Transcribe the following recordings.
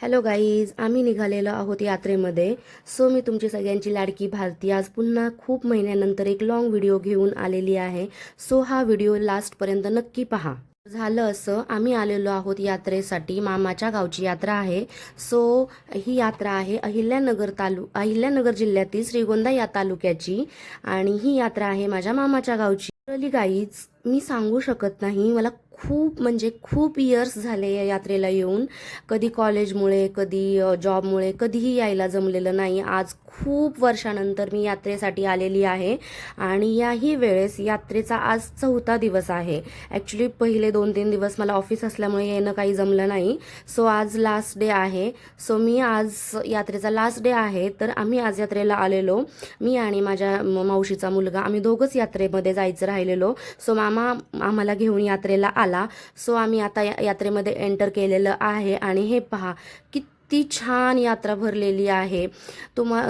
Hello guys, आम्ही निघालेलो आहोत यात्रेमध्ये. सो मी तुमची सगळ्यांची लाडकी भारती आज पुन्हा खूप महिन्यानंतर एक लॉंग व्हिडिओ घेऊन आलेली आहे. सो हा व्हिडिओ लास्टपर्यंत नक्की पहा. झालं असं, आम्ही आलेलो आहोत यात्रेसाठी. मामाच्या गावची यात्रा आहे. सो ही यात्रा आहे अहिल्यानगर जिल्ह्यातील श्रीगोंदा या तालुक्याची आणि ही यात्रा आहे माझ्या मामाच्या गावची. गाईज, मी सांगू शकत नाही, मला खूप म्हणजे खूप इयर्स झाले या यात्रेला येऊन. कधी कॉलेजमुळे, कधी जॉबमुळे, कधीही यायला जमलेलं नाही. आज खूप वर्षानंतर मी यात्रेसाठी आलेली आहे आणि याही वेळेस यात्रेचा आज 4था दिवस आहे. ॲक्च्युली पहिले 2-3 दिवस मला ऑफिस असल्यामुळे येणं काही जमलं नाही. सो आज लास्ट डे आहे. सो मी आज यात्रेचा लास्ट डे आहे, तर आम्ही आज यात्रेला आलेलो. मी आणि माझ्या मावशीचा मुलगा, आम्ही दोघंच यात्रेमध्ये जायचं राहिलेलो. सो मामा आम्हाला घेऊन यात्रेला आला. सो आम्ही आता यात्रेमध्ये एंटर केलेलं आहे आणि हे पहा किती छान यात्रा भरलेली आहे.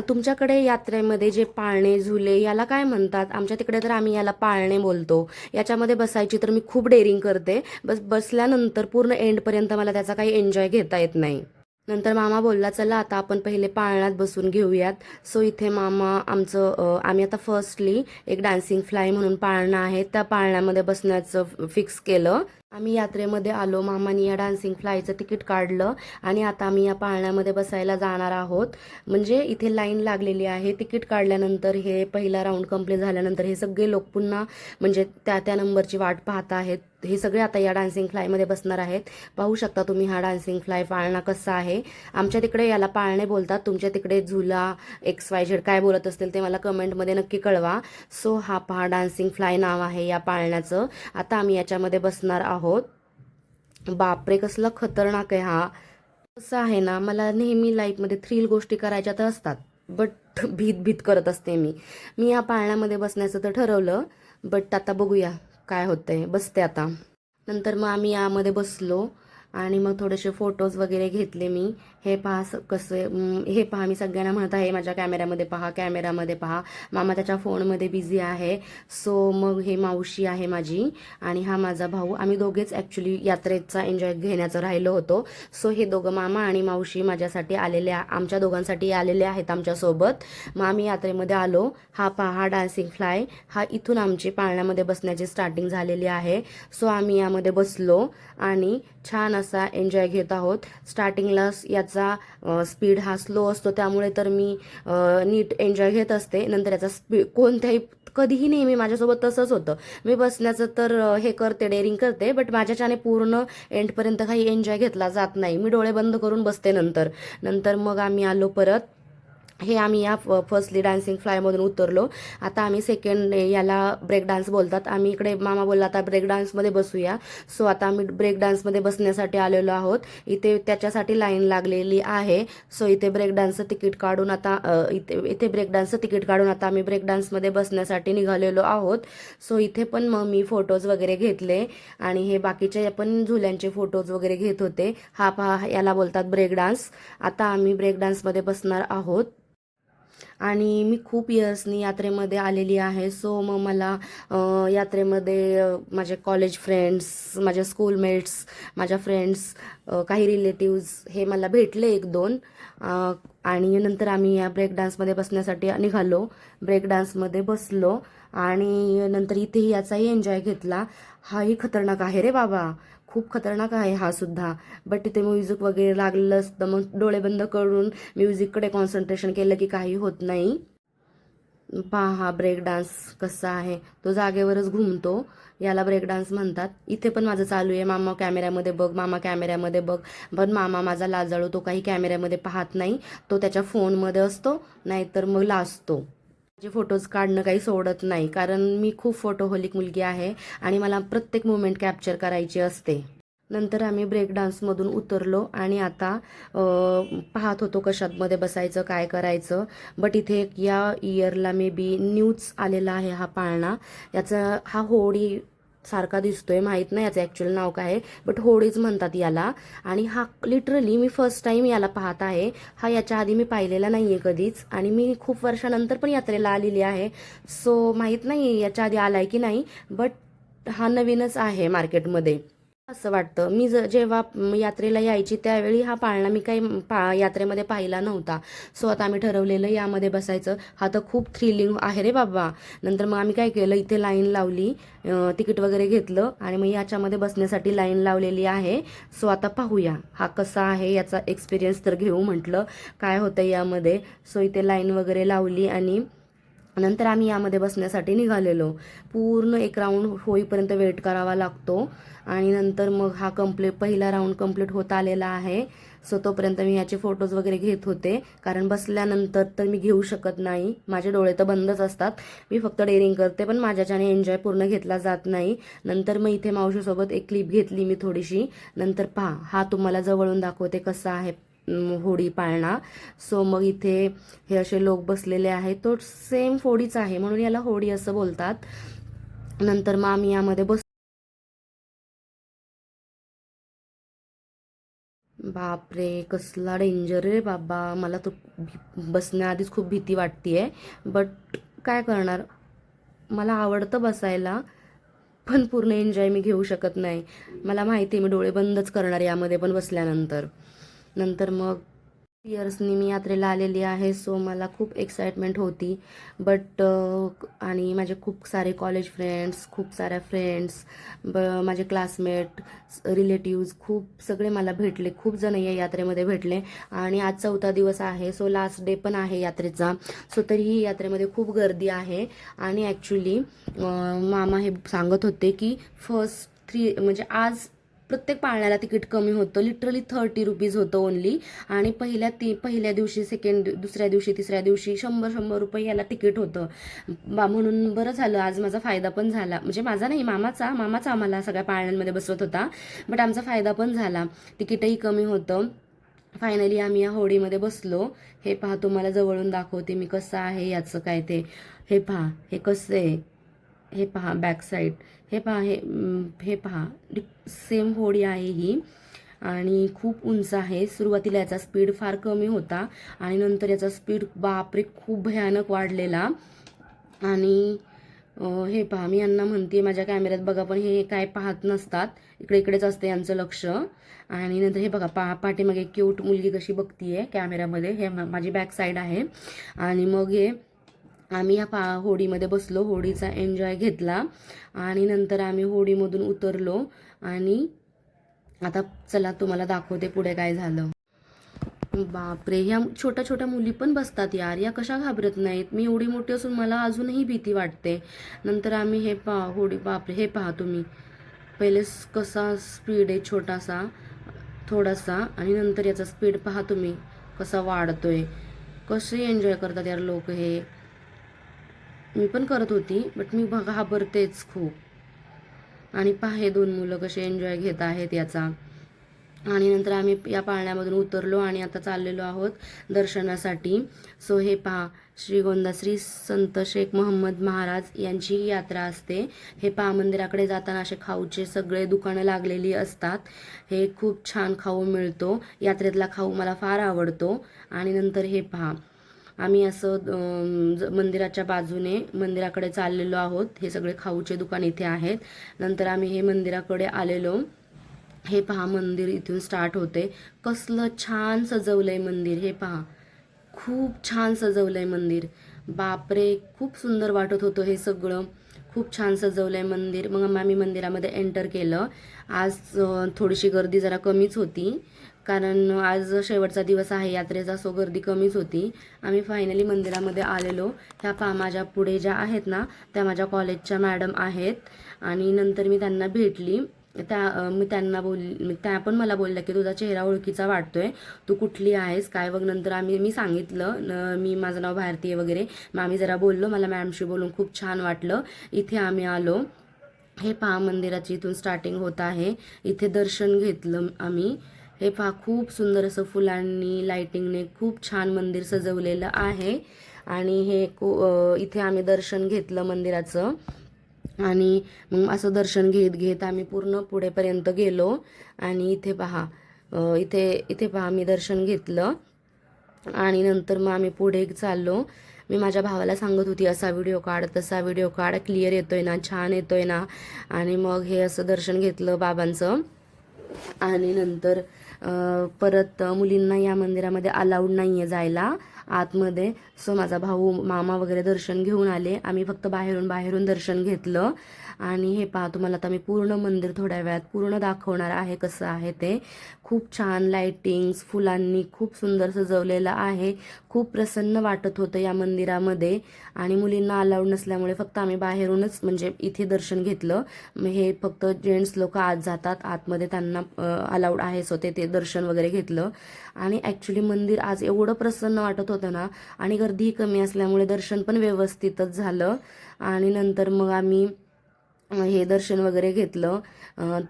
तुमच्याकडे यात्रेमध्ये जे पाळणे झुले याला काय म्हणतात? आमच्या तिकडे तर आम्ही याला पाळणे बोलतो. याच्यामध्ये बसायची तर मी खूप डेअरिंग करते. बसल्यानंतर पूर्ण एंडपर्यंत मला त्याचा काही एन्जॉय घेता येत नाही. नंतर मामा बोलला, चला आता आपण पहिले पाळण्यात बसून घेऊयात. सो इथे मामा आम्ही आता फर्स्टली एक डान्सिंग फ्लाय म्हणून पाळणं आहे, त्या पाळण्यामध्ये बसण्याचं फिक्स केलं. आम्ही यात्रेमध्ये आलो, मामानी या डान्सिंग फ्लायचं तिकीट काढलं आणि आता आम्ही या पाळण्यामध्ये बसायला जाणार आहोत. म्हणजे इथे लाईन लागलेली आहे. तिकीट काढल्यानंतर हे पहिला राऊंड कंप्लीट झाल्यानंतर हे सगळे लोक पुन्हा म्हणजे त्या नंबरची वाट पाहत आहेत. हे सगळे आता या डान्सिंग फ्लायमध्ये बसणार आहेत. पाहू शकता तुम्ही हा डान्सिंग फ्लाय पाळणा कसा आहे. आमच्या तिकडे याला पाळणे बोलतात, तुमच्या तिकडे झुला XYZ काय बोलत असतील ते मला कमेंटमध्ये नक्की कळवा. सो हा पहा डान्सिंग फ्लाय नाव आहे या पाळण्याचं. आता आम्ही याच्यामध्ये बसणार आहोत. बापरे, कसला खतरनाक आहे हा. कसं आहे ना, मला नेहमी लाईफमध्ये थ्रिल गोष्टी करायच्या तर असतात, बट भीत भीत करत असते मी या पाळण्यामध्ये बसण्याचं तर ठरवलं, बट आता बघूया काय होतंय. बसते आता. नंतर मग आम्ही यामध्ये बसलो आणि मग थोडेसे फोटोज वगैरे घेतले मी. हे पहा हे पहा, मी सगळ्यांना म्हणत आहे माझ्या कॅमेरामध्ये पहा. मामा त्याच्या फोनमध्ये बिझी आहे. सो मग हे मावशी आहे माझी आणि हा माझा भाऊ. आम्ही दोघेच ॲक्च्युली यात्रेचा एन्जॉय घेण्याचं राहिलो होतो. सो हे दोघं मामा आणि मावशी माझ्यासाठी आमच्या दोघांसाठी आलेले आहेत आमच्यासोबत. मग आम्ही यात्रेमध्ये आलो. हा पहा, हा डान्सिंग फ्लाय, हा इथून आमची पाळण्यामध्ये बसण्याची स्टार्टिंग झालेली आहे. सो आम्ही यामध्ये बसलो आणि छान असा एन्जॉय घेत आहोत. स्टार्टिंगला याचा स्पीड हा स्लो असतो, त्यामुळे तर मी नीट एन्जॉय घेत असते. नंतर याचा स्पीड कधीही नेहमी माझ्यासोबत तसंच होतं. मी बसण्याचं तर हे करते, डेअरिंग करते, बट माझ्याच्याने पूर्ण एंडपर्यंत काही एन्जॉय घेतला जात नाही. मी डोळे बंद करून बसते. नंतर मग आम्ही आलो परत. आम्ही या फर्स्टली डान्सिंग फ्लायमधून उतरलो. आता आम्ही सेकंड, याला ब्रेक डान्स बोलतात. आम्ही इकडे मामा बोलला आता ब्रेक डान्समध्ये बसूया. सो आता आम्ही ब्रेक डान्समध्ये बसण्यासाठी आलेलो आहोत. इथे त्याच्यासाठी लाईन लागलेली आहे. सो इथे ब्रेक डान्सचं तिकीट काढून आता आम्ही ब्रेक डान्समध्ये बसण्यासाठी निघालेलो आहोत. सो इथे पण मग मी फोटोज वगैरे घेतले आणि हे बाकीचे पण झुल्यांचे फोटोज वगैरे घेत होते. हा पहा, याला बोलतात ब्रेक डान्स. आता आम्ही ब्रेक डान्समध्ये बसणार आहोत आणि मी खूप इयर्सनी यात्रेमध्ये आलेली आहे. सो मग मला यात्रेमध्ये माझे कॉलेज फ्रेंड्स, माझे स्कूलमेट्स, माझ्या फ्रेंड्स, काही रिलेटिव्ज हे मला भेटले 1-2 आणि नंतर आम्ही या ब्रेक डान्समध्ये बसण्यासाठी निघालो. ब्रेक डान्समध्ये बसलो आणि नंतर इथेही याचाही एन्जॉय घेतला. हाही खतरनाक आहे रे बाबा, खूप खतरनाक आहे हा सुद्धा. बट इथे म्युझिक वगैरे लागलं असतं, मग डोळे बंद करून म्युझिककडे कॉन्सन्ट्रेशन केलं की काही होत नाही. पहा हा ब्रेक डान्स कसा आहे, तो जागेवरच घुमतो, याला ब्रेक डान्स म्हणतात. इथे पण माझं चालू आहे, मामा कॅमेऱ्यामध्ये बघ, मामा कॅमेऱ्यामध्ये बघ. पण मामा माझा लाजाळू, तो काही कॅमेऱ्यामध्ये पाहत नाही, तो त्याच्या फोनमध्ये असतो, नाहीतर मग लाजतो. माझे फोटोज काढणं काही सोडत नाही, कारण मी खूप फोटोहोलिक मुलगी आहे आणि मला प्रत्येक मुमेंट कॅप्चर करायची असते. नंतर आम्ही ब्रेक डान्समधून उतरलो आणि आता पाहत होतो कशामध्ये बसायचं, काय करायचं. बट इथे या इयरला मे बी न्यूच आलेला आहे हा पाळणा. हा होडी सारखा दिसतोय, माहीत नाही याचं ॲक्च्युअल नाव काय आहे, बट होडीच म्हणतात याला. आणि हा लिटरली मी फर्स्ट टाईम याला पाहत आहे. हा याच्या आधी मी पाहिलेला नाही आहे कधीच आणि मी खूप वर्षानंतर पण यात्रेला आलेली आहे. सो माहीत नाही याच्या आधी आला आहे की नाही, बट हा नवीनच आहे मार्केटमध्ये. असं वाटतं. मी जेव्हा यात्रेला यायची त्यावेळी हा पाळणा मी काही यात्रेमध्ये पाहिला नव्हता. सो आता आम्ही ठरवलेलं यामध्ये बसायचं. हा तर खूप थ्रिलिंग आहे रे बाबा. नंतर मग आम्ही काय केलं, इथे लाईन लावली, तिकीट वगैरे घेतलं आणि मग याच्यामध्ये बसण्यासाठी लाईन लावलेली आहे. सो आता पाहूया हा कसा आहे, याचा एक्सपिरियन्स तर घेऊ म्हटलं काय होतं यामध्ये. सो इथे लाईन वगैरे लावली आणि नंतर आम्ही यामध्ये बसण्यासाठी निघालेलो. पूर्ण एक राऊंड होईपर्यंत वेट करावा लागतो आणि नंतर मग हा पहिला राऊंड कंप्लीट होत आलेला आहे. सो तोपर्यंत मी याचे फोटोज वगैरे घेत होते, कारण बसल्यानंतर तर मी घेऊ शकत नाही, माझे डोळे तर बंदच असतात. मी फक्त डेअरिंग करते, पण माझ्याच्याने एन्जॉय पूर्ण घेतला जात नाही. नंतर मग इथे मावशीसोबत एक क्लिप घेतली मी थोडीशी. नंतर पहा, हा तुम्हाला जवळून दाखवते कसा आहे होडी पाळणा. सो मग इथे हे असे लोक बसलेले आहेत, तो सेम होडीच आहे म्हणून याला होडी असं बोलतात. नंतर मग आम्ही यामध्ये बापरे, कसला डेंजर रे बाबा. मला तो बसण्याआधीच खूप भीती वाटतेय, बट काय करणार, मला आवडतं बसायला, पण पूर्ण एन्जॉय मी घेऊ शकत नाही. मला माहिती आहे मी डोळे बंदच करणार यामध्ये पण बसल्यानंतर. नंतर मग इयर्सनी मी यात्रेला आलेली आहे. सो मला खूप एक्साइटमेंट होती. बट आणि माझे खूप सारे कॉलेज फ्रेंड्स, खूप साऱ्या फ्रेंड्स, माझे क्लासमेट, रिलेटिव्ज खूप सगळे मला भेटले. खूप जण या यात्रेमध्ये भेटले आणि आज 4था दिवस आहे. सो लास्ट डे पण आहे यात्रेचा. सो तरीही यात्रेमध्ये खूप गर्दी आहे. आणि ॲक्च्युली मामा हे सांगत होते की फर्स्ट 3 म्हणजे आज प्रत्येक पाळण्याला तिकीट कमी होतं. लिटरली 30 रुपीज होतं ओनली. आणि पहिल्या दिवशी, दुसऱ्या दिवशी, तिसऱ्या दिवशी 100 रुपये याला तिकीट होतं. म्हणून बरं झालं, आज माझा फायदा पण झाला. म्हणजे माझा नाही, मामाचा आम्हाला सगळ्या पाळण्यांमध्ये बसवत होता, बट आमचा फायदा पण झाला. तिकीटही कमी होतं. फायनली आम्ही या होडीमध्ये बसलो. हे पहा, तुम्हाला जवळून दाखवते मी कसं आहे याचं काय ते. हे पहा, हे कसं आहे, हे पहा बॅक साईड. हे पहा, हे पहा, सेम होडी आहे ही आणि खूप उंच आहे. सुरुवातीला याचा स्पीड फार कमी होता आणि नंतर याचा स्पीड बापरे खूप भयानक वाढलेला. आणि हे पहा, मी यांना म्हणते माझ्या कॅमेऱ्यात बघा, पण हे काय पाहत नसतात, इकडेच असते यांचं लक्ष. आणि नंतर हे बघा, पाठीमागे क्यूट मुलगी कशी बघतीये कॅमेऱ्यामध्ये. हे माझी बॅक साईड आहे. आणि मग हे आम्ही या होडीमध्ये बसलो, होडीचा एन्जॉय घेतला आणि नंतर आम्ही होडीमधून उतरलो. आणि आता चला तुम्हाला दाखवते पुढे काय झालं. बापरे, ह्या छोट्या छोट्या मुली पण बसतात यार, या कशा घाबरत नाहीत. मी एवढी मोठी असून मला अजूनही भीती वाटते. नंतर आम्ही हे होडी, बापरे हे पहा तुम्ही, पहिले कसा स्पीड आहे छोटासा थोडासा, आणि नंतर याचा स्पीड पहा तुम्ही कसा वाढतोय. कसे एन्जॉय करतात यार लोक हे. मी पण करत होती, बट मी घाबरतेच खूप. आणि पहा हे 2 मुलं कसे एन्जॉय घेत आहेत याचा. आणि नंतर आम्ही या पाळण्यामधून उतरलो आणि आता चाललेलो आहोत दर्शनासाठी. सो हे पहा, श्रीगोंदा श्री संत शेख मोहम्मद महाराज यांची यात्रा असते. हे पहा, मंदिराकडे जाताना असे खाऊचे सगळे दुकानं लागलेली असतात. हे खूप छान खाऊ मिळतो. यात्रेतला खाऊ मला फार आवडतो. आणि नंतर हे पहा, आम्ही असं मंदिराच्या बाजूने मंदिराकडे चाललेलो आहोत. हे सगळे खाऊचे दुकान इथे आहेत. नंतर आम्ही हे मंदिराकडे आलेलो. हे पहा, मंदिर इथून स्टार्ट होते. कसलं छान सजवलंय मंदिर. हे पहा, खूप छान सजवलंय मंदिर. बापरे, खूप सुंदर वाटत होतं हे सगळं. खूप छान सजवलंय मंदिर. मग आम्ही मंदिरामध्ये एंटर केलं. आज थोडीशी गर्दी जरा कमीच होती, कारण आज शेवटचा दिवस आहे यात्रेचा. सो गर्दी कमीच होती. आम्ही फायनली मंदिरामध्ये आलेलो. ह्या पहा, माझ्या पुढे ज्या आहेत ना, त्या माझ्या कॉलेजच्या मॅडम आहेत. आणि नंतर मी त्यांना भेटली. मी त्यांना त्या पण मला बोलल्या की तुझा चेहरा ओळखीचा वाटतोय, तू कुठली आहेस काय बघ. नंतर मी सांगितलं माझं नाव भारती आहे वगैरे. मग आम्ही जरा बोललो. मला मॅमशी बोलून खूप छान वाटलं. इथे आम्ही आलो. हे पहा, मंदिराची इथून स्टार्टिंग होत आहे. इथे दर्शन घेतलं आम्ही. हे पहा, खूप सुंदर असं फुलांनी, लाइटिंगने खूप छान मंदिर सजवलेलं आहे. आणि हे इथे आम्ही दर्शन घेतलं मंदिराचं. आणि मग असं दर्शन घेत घेत आम्ही पूर्ण पुढेपर्यंत गेलो. आणि इथे पहा, इथे पहा, मी दर्शन घेतलं आणि नंतर मग आम्ही पुढे चाललो. मी माझ्या भावाला सांगत होती असा व्हिडिओ काढ, तसा व्हिडिओ काढ, क्लिअर येतोय ना, छान येतोय ना. आणि मग हे असं दर्शन घेतलं बाबांचं. आणि नंतर परत मुलींना या मंदिरामध्ये अलाउड नाही आहे जायला आतमध्ये. सो माझा भाऊ, मामा वगैरे दर्शन घेऊन आले. आम्ही फक्त बाहेरून दर्शन घेतलं. आणि हे पहा, तुम्हाला आता मी पूर्ण मंदिर थोड्या वेळात पूर्ण दाखवणार आहे कसं आहे ते. खूप छान लाइटिंग्स, फुलांनी खूप सुंदर सजवलेलं आहे. खूप प्रसन्न वाटत होतं या मंदिरामध्ये. आणि मुलींना अलाउड नसल्यामुळे फक्त आम्ही बाहेरूनच म्हणजे इथे दर्शन घेतलं. मग हे फक्त जेंट्स लोक आत जातात, आतमध्ये त्यांना अलाउड आहे, सो ते दर्शन वगैरे घेतलं. आणि ॲक्च्युली मंदिर आज एवढं प्रसन्न वाटत होतं ना. आणि गर्दीही कमी असल्यामुळे दर्शन पण व्यवस्थितच झालं. आणि नंतर मग आम्ही हे दर्शन वगैरे घेतलं.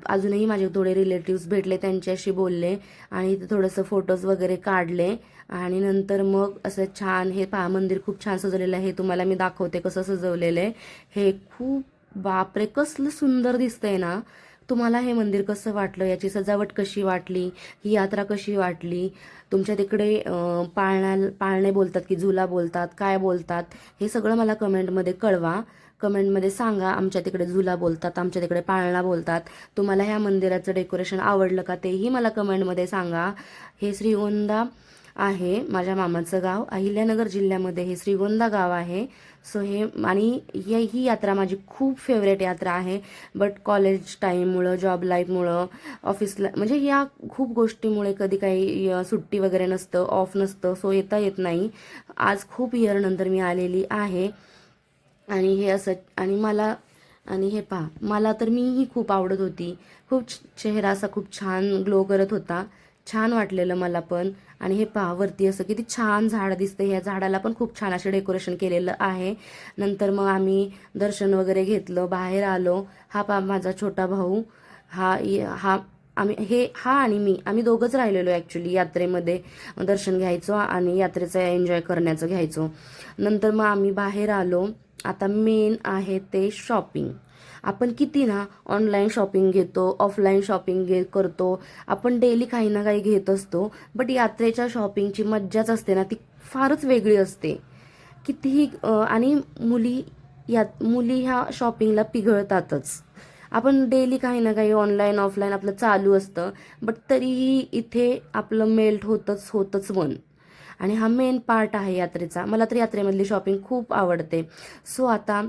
अजूनही माझे थोडे रिलेटिव्स भेटले, त्यांच्याशी बोलले आणि इथे थोडंसं फोटोज वगैरे काढले. आणि नंतर मग असं छान हे पहा, मंदिर खूप छान सजवलेलं आहे. तुम्हाला मी दाखवते कसं सजवलेलं आहे. हे खूप, बापरे कसलं सुंदर दिसतंय ना. तुम्हाला हे मंदिर कसं वाटलं, याची सजावट कशी वाटली, ही यात्रा कशी वाटली? तुमच्या तिकडे पाळणे बोलतात की झुला बोलतात, काय बोलतात, हे सगळं मला कमेंटमध्ये कळवा. कमेंटमध्ये सांगा, आमच्या तिकडे झुला बोलतात, आमच्या तिकडे पाळणा बोलतात. तुम्हाला ह्या मंदिराचं डेकोरेशन आवडलं का तेही मला कमेंटमध्ये सांगा. हे श्रीगोंदा आहे, माझ्या मामाचं गाव. अहिल्यानगर जिल्ह्यामध्ये हे श्रीगोंदा गाव आहे. सो हे, आणि ही यात्रा माझी खूप फेवरेट यात्रा आहे. बट कॉलेज टाईममुळं, जॉब लाईफमुळं, ऑफिसला म्हणजे या खूप गोष्टीमुळे कधी काही सुट्टी वगैरे नसतं, ऑफ नसतं, सो येता येत नाही. आज खूप इयरनंतर मी आलेली आहे. आणि हे असं, आणि हे पहा, मला तर मीही खूप आवडत होती. खूप चेहरा असा खूप छान ग्लो करत होता. छान वाटलेलं मला पण. आणि हे पहा, वरती असं किती छान झाड दिसतं. ह्या झाडाला पण खूप छान असं डेकोरेशन केलेलं आहे. नंतर मग आम्ही दर्शन वगैरे घेतलं, बाहेर आलो. हा पहा माझा छोटा भाऊ. हा हा हा आणि मी, आम्ही दोघंच राहिलेलो ॲक्च्युली यात्रेमध्ये. दर्शन घ्यायचो आणि यात्रेचं एन्जॉय करण्याचं घ्यायचो. नंतर मग आम्ही बाहेर आलो. आता मेन आहे ते शॉपिंग. आपण किती ना ऑनलाईन शॉपिंग घेतो, ऑफलाईन शॉपिंग करतो. आपण डेली काही ना काही घेत असतो. बट यात्रेच्या शॉपिंगची मज्जाच असते ना, ती फारच वेगळी असते. कितीही आणि मुली ह्या शॉपिंगला पिघळतातच. आपण डेली काही ना काही ऑनलाईन ऑफलाईन आपलं चालू असतं. बट तरीही इथे आपलं मेल्ट होतच मन. आणि हा मेन पार्ट आहे यात्रेचा. मला तर यात्रेमधली शॉपिंग खूप आवडते. सो आता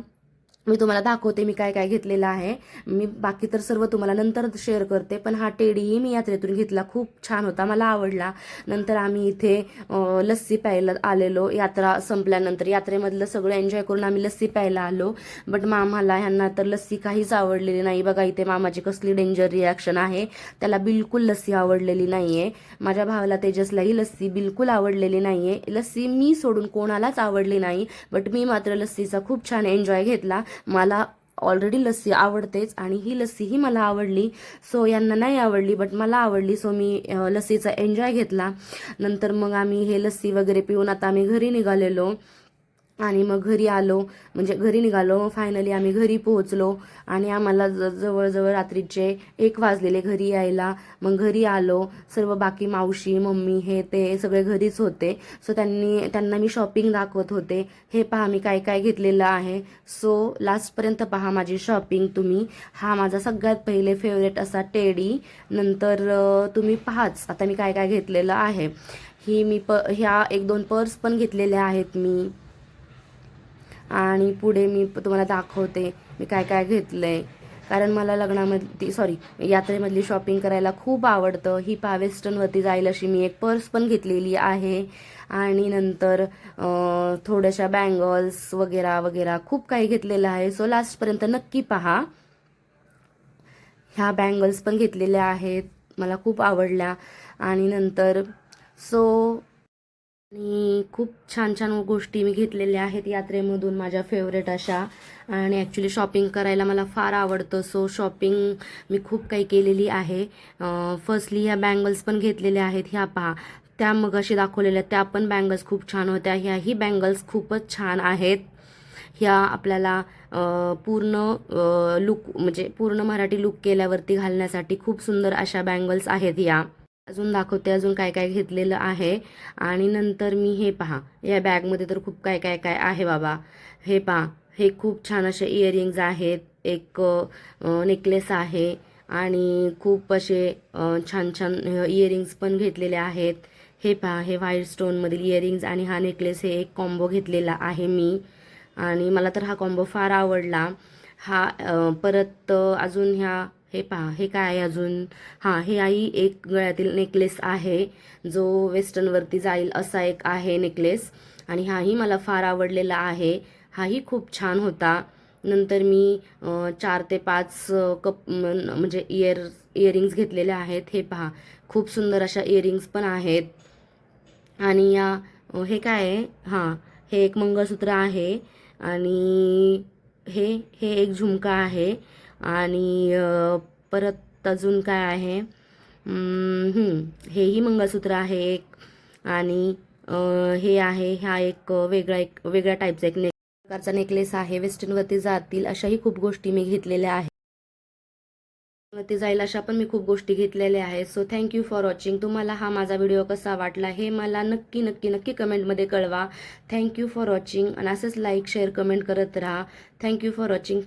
मी तुम्हाला दाखवते मी काय काय घेतलेलं आहे. मी बाकी तर सर्व तुम्हाला नंतर शेअर करते. पण हा टेडीही मी यात्रेतून घेतला, खूप छान होता, मला आवडला. नंतर आम्ही इथे लस्सी प्यायला आलेलो. यात्रा संपल्यानंतर यात्रेमधलं सगळं एन्जॉय करून आम्ही लस्सी प्यायला आलो. बट मामाला ह्यांना तर लस्सी काहीच आवडलेली नाही. बघा इथे मामाची कसली डेंजर रिॲक्शन आहे. त्याला बिलकुल लस्सी आवडलेली नाहीये. माझ्या भावाला तेजसलाही लस्सी बिलकुल आवडलेली नाहीये. लस्सी मी सोडून कोणालाच आवडली नाही. बट मी मात्र लस्सीचा खूप छान एन्जॉय घेतला. मला ऑलरेडी लस्सी आवडतेच आणि ही लस्सीही मला आवडली. सो यांना नाही आवडली बट मला आवडली. सो मी लस्सीचा एन्जॉय घेतला. नंतर मग आम्ही हे लस्सी वगैरे पिऊन आता आम्ही घरी निघालेलो. आणि मग घरी निघालो. फायनली आम्ही घरी पोहोचलो. आणि आम्हाला जवळजवळ रात्रीचे 1 वाजलेले घरी यायला. मग घरी आलो. सर्व बाकी मावशी, मम्मी हे ते सगळे घरीच होते. सो त्यांना मी शॉपिंग दाखवत होते. हे पहा मी काय काय घेतलेलं आहे. सो लास्टपर्यंत पहा माझी शॉपिंग तुम्ही. हा माझा सगळ्यात पहिले फेवरेट असा टेडी. नंतर तुम्ही पहाच आता मी काय काय घेतलेलं आहे. ह्या 1-2 पर्स पण घेतलेल्या आहेत मी. आणि पुढे मी तुम्हाला दाखवते मी काय काय घेतलंय. कारण मला यात्रेमधली शॉपिंग करायला खूप आवडतं. ही वेस्टर्नवरती जाईल अशी मी एक पर्स पण घेतलेली आहे. आणि नंतर थोड्याशा बँगल्स वगैरे वगैरे खूप काही घेतलेलं आहे. सो लास्टपर्यंत नक्की पहा. ह्या बँगल्स पण घेतलेल्या आहेत, मला खूप आवडल्या. आणि नंतर आणि खूप छान छान गोष्टी मी घेतलेल्या आहेत यात्रेमधून, माझ्या फेवरेट अशा. आणि ॲक्च्युली शॉपिंग करायला मला फार आवडतं. सो शॉपिंग मी खूप काही केलेली आहे. फर्स्टली ह्या बँगल्स पण घेतलेल्या आहेत. ह्या पहा, त्या मगाशी दाखवलेल्या त्या पण बँगल्स खूप छान होत्या. ह्याही बँगल्स खूपच छान आहेत. ह्या आपल्याला पूर्ण लुक म्हणजे पूर्ण मराठी लुक केल्यावरती घालण्यासाठी खूप सुंदर अशा बँगल्स आहेत ह्या. अजून दाखवते अजून काय काय घेतलेलं आहे. आणि नंतर मी हे पहा, या बॅगमध्ये तर खूप काय काय काय आहे बाबा. हे पहा, हे खूप छान असे इयरिंग्ज आहेत, एक नेकलेस आहे आणि खूप असे छान छान इयरिंग्ज पण घेतलेले आहेत. हे पहा, हे व्हाईट स्टोनमधील इयरिंग्ज आणि हा नेकलेस हे एक कॉम्बो घेतलेला आहे मी. आणि मला तर हा कॉम्बो फार आवडला. हा परत अजून हे पहा, हे काय आहे अजून. हां, हे आई एक गळ्यातील नेकलेस आहे, जो वेस्टर्नवरती जाईल असा एक आहे नेकलेस. आणि हाही मला फार आवडलेला आहे. हाही खूप छान होता. नंतर मी 4 ते 5 म्हणजे इयरिंग्ज घेतलेले आहेत. हे पहा, खूप सुंदर अशा इयरिंग्ज पण आहेत. आणि हे काय आहे, हां, हे एक मंगळसूत्र आहे. आणि हे हे एक झुमका आहे. आणि परत अजून काय आहे, हेही मंगळसूत्र आहे एक. आणि हे आहे, हा एक वेगळ्या टाईपचा एक प्रकारचा नेकलेस आहे. वेस्टर्नवरती जातील अशाही खूप गोष्टी मी घेतलेल्या आहेत. वरती जाईल अशा पण मी खूप गोष्टी घेतलेल्या आहेत. So thank you for watching. तुम्हाला हा माझा व्हिडिओ कसा वाटला हे मला नक्की नक्की नक्की कमेंटमध्ये कळवा. Thank you for watching. आणि असंच लाईक शेअर कमेंट करत राहा. Thank you for watching.